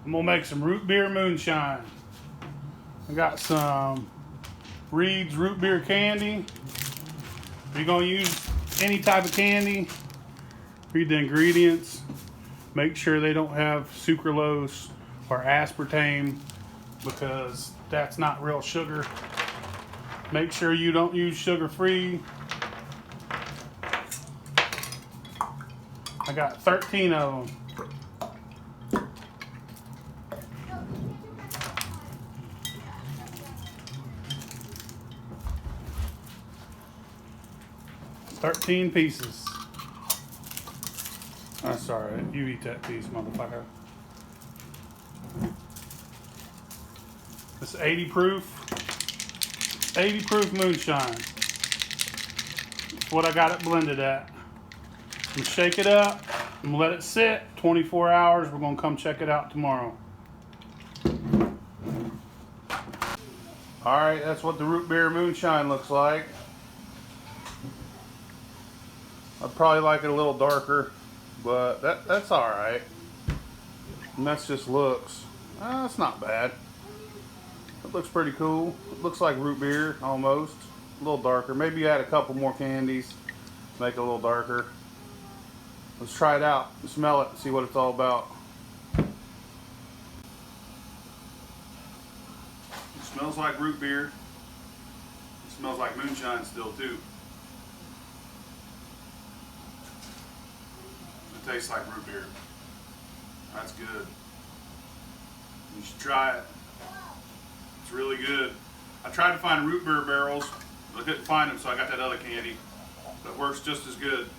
I'm gonna make some root beer moonshine. I got some Reed's root beer candy. If you're gonna use any type of candy, read the ingredients. Make sure they don't have sucralose or aspartame because that's not real sugar. Make sure you don't use sugar-free. I got 13 of them. $13 pieces. I'm sorry, you eat that piece, motherfucker. This 80 proof moonshine. That's what I got it blended at. I'm gonna shake it up. I'm gonna let it sit 24 hours. We're gonna come check it out tomorrow. All right, that's what the root beer moonshine looks like. I'd probably like it a little darker, but that's all right. And that's just looks. It's not bad. It looks pretty cool. It looks like root beer almost. A little darker. Maybe add a couple more candies, make it a little darker. Let's try it out, smell it, and see what it's all about. It smells like root beer. It smells like moonshine still too. It tastes like root beer. That's good. You should try it. It's really good. I tried to find root beer barrels, but I couldn't find them, so I got that other candy that works just as good.